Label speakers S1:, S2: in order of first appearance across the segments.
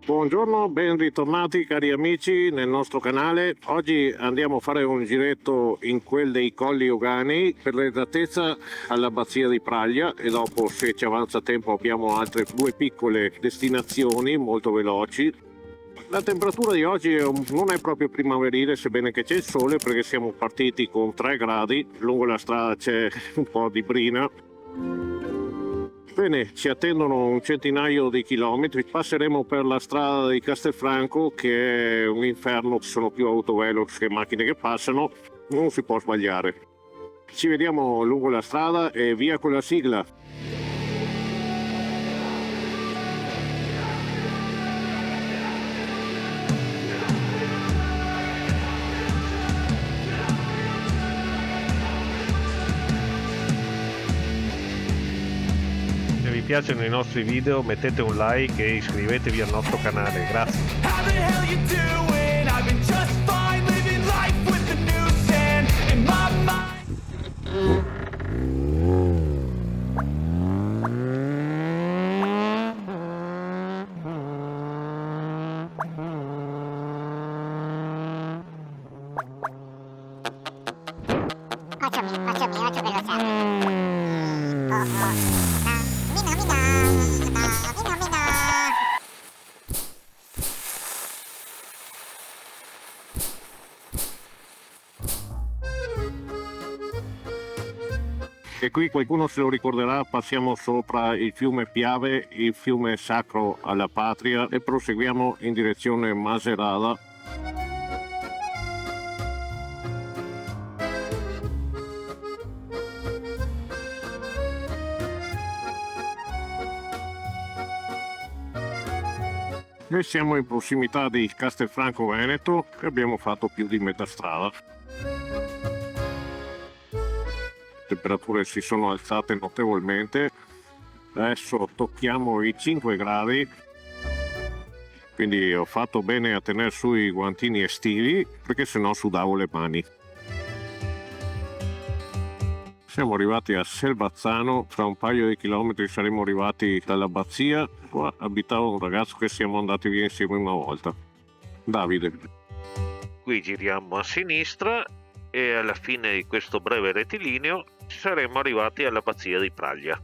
S1: Buongiorno, ben ritornati cari amici nel nostro canale. Oggi andiamo a fare un giretto in quel dei Colli Euganei, per l'esattezza all'abbazia di Praglia, e dopo, se ci avanza tempo, abbiamo altre due piccole destinazioni molto veloci. La temperatura di oggi non è proprio primaverile, sebbene che c'è il sole, perché siamo partiti con 3 gradi, lungo la strada c'è un po' di brina. Bene, ci attendono un centinaio di chilometri, passeremo per la strada di Castelfranco, che è un inferno, ci sono più autovelox che macchine che passano, non si può sbagliare. Ci vediamo lungo la strada e via con la sigla. Se vi piacciono i nostri video mettete un like e iscrivetevi al nostro canale, grazie.
S2: How the hell you doing? I've been just fine living life with the new sand in my mind.
S3: Ocho velocidad.
S1: E qui qualcuno se lo ricorderà, passiamo sopra il fiume Piave, il fiume sacro alla patria, e proseguiamo in direzione Macerata. E siamo in prossimità di Castelfranco Veneto e abbiamo fatto più di metà strada. Le temperature si sono alzate notevolmente, adesso tocchiamo i 5 gradi, quindi ho fatto bene a tenere su i guantini estivi perché sennò sudavo le mani. Siamo arrivati a Selvazzano, tra un paio di chilometri saremo arrivati dall'abbazia. Qua abitava un ragazzo che siamo andati via insieme una volta, Davide. Qui giriamo a sinistra e alla fine di questo breve rettilineo saremo arrivati all'abbazia di Praglia.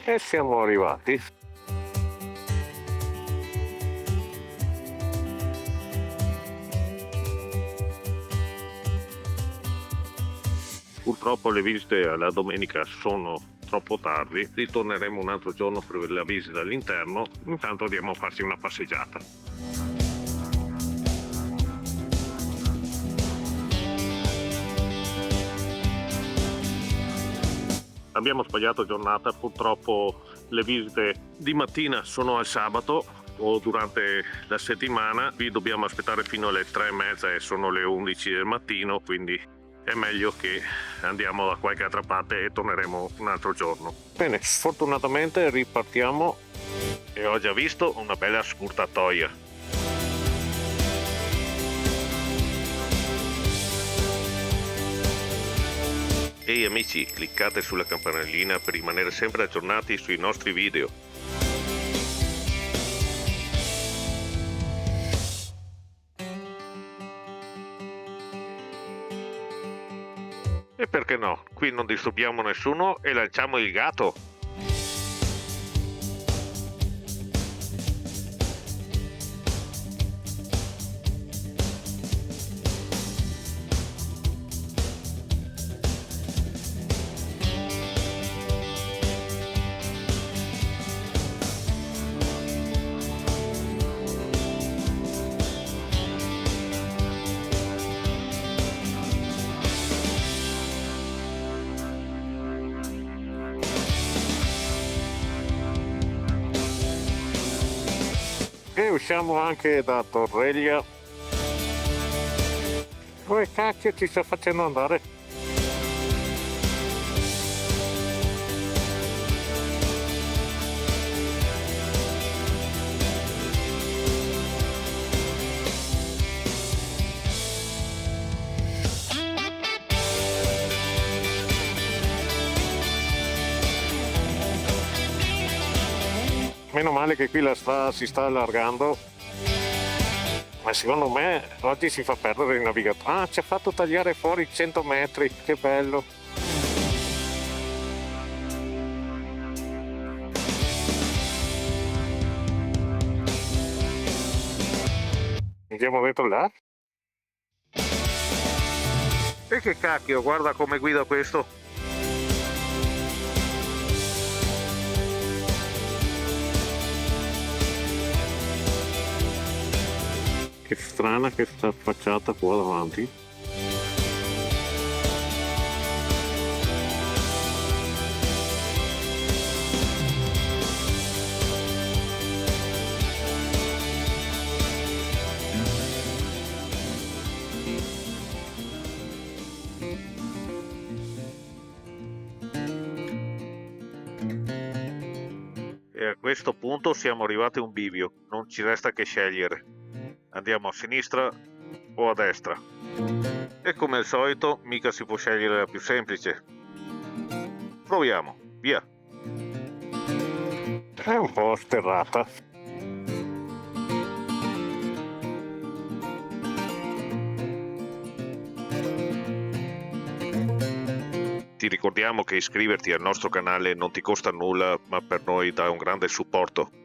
S1: E siamo arrivati. Purtroppo le visite alla domenica sono troppo tardi, ritorneremo un altro giorno per la visita all'interno, intanto andiamo a farci una passeggiata. Abbiamo sbagliato giornata, purtroppo le visite di mattina sono al sabato o durante la settimana, qui dobbiamo aspettare fino alle 3:30 e sono le 11 del mattino, quindi è meglio che andiamo da qualche altra parte e torneremo un altro giorno. Bene, sfortunatamente ripartiamo e ho già visto una bella scurtatoia. Ehi amici, cliccate sulla campanellina per rimanere sempre aggiornati sui nostri video. E perché no? Qui non disturbiamo nessuno e lanciamo il gatto. E usciamo anche da Torreglia. Dove cacchio ci sta facendo andare? Meno male che qui la strada si sta allargando, ma secondo me oggi si fa perdere il navigatore. Ah, ci ha fatto tagliare fuori 100 metri, che bello. Andiamo dentro là? E che cacchio, guarda come guida questo. Che strana che sta facciata qua davanti. E a questo punto siamo arrivati a un bivio, non ci resta che scegliere. Andiamo a sinistra o a destra. E come al solito mica si può scegliere la più semplice. Proviamo, via. È un po' sterrata. Ti ricordiamo che iscriverti al nostro canale non ti costa nulla, ma per noi dà un grande supporto.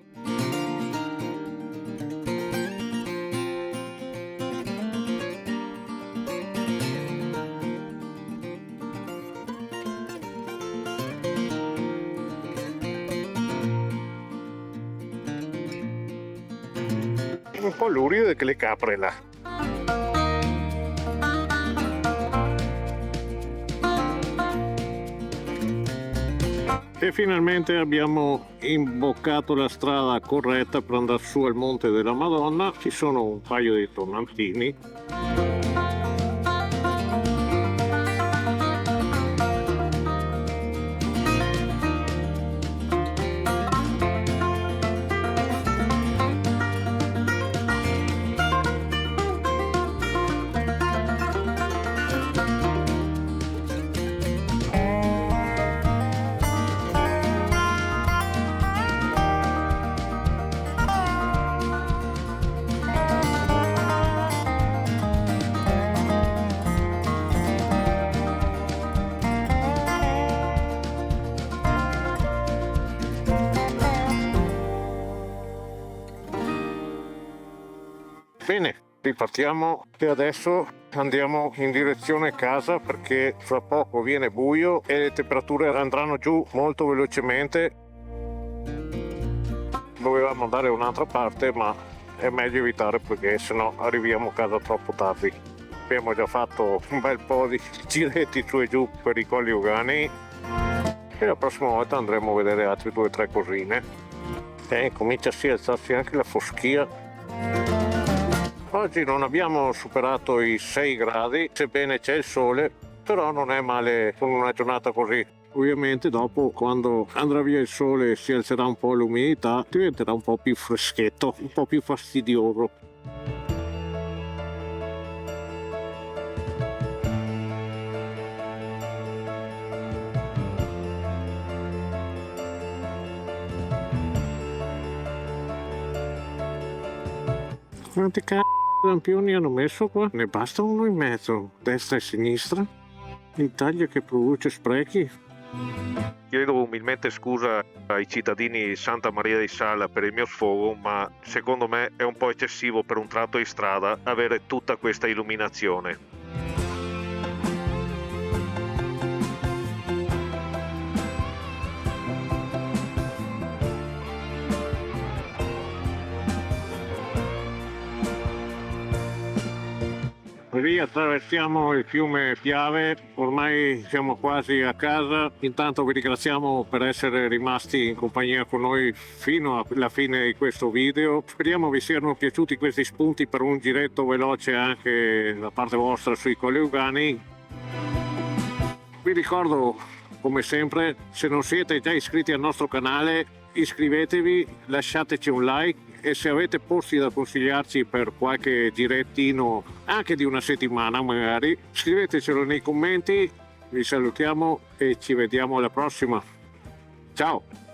S1: Un po' lurido che le capre là. E finalmente abbiamo imboccato la strada corretta per andare su al Monte della Madonna. Ci sono un paio di tornantini. Bene, ripartiamo e adesso andiamo in direzione casa perché fra poco viene buio e le temperature andranno giù molto velocemente. Dovevamo andare da un'altra parte, ma è meglio evitare perché sennò arriviamo a casa troppo tardi. Abbiamo già fatto un bel po' di giretti su e giù per i Colli Euganei e la prossima volta andremo a vedere altre 2 o 3 cosine. Comincia a alzarsi anche la foschia. Oggi non abbiamo superato i 6 gradi, sebbene c'è il sole, però non è male con una giornata così. Ovviamente dopo, quando andrà via il sole e si alzerà un po' l'umidità, diventerà un po' più freschetto, un po' più fastidioso. Quanti lampioni hanno messo qua? Ne basta uno in mezzo, destra e sinistra? L'Italia che produce sprechi? Chiedo umilmente scusa ai cittadini di Santa Maria di Sala per il mio sfogo, ma secondo me è un po' eccessivo per un tratto di strada avere tutta questa illuminazione. Attraversiamo il fiume Piave, ormai siamo quasi a casa. Intanto vi ringraziamo per essere rimasti in compagnia con noi fino alla fine di questo video. Speriamo vi siano piaciuti questi spunti per un giretto veloce anche da parte vostra sui Colli Euganei. Vi ricordo, come sempre, se non siete già iscritti al nostro canale, iscrivetevi, lasciateci un like e se avete posti da consigliarci per qualche girettino anche di una settimana magari, scrivetecelo nei commenti. Vi salutiamo e ci vediamo alla prossima. Ciao!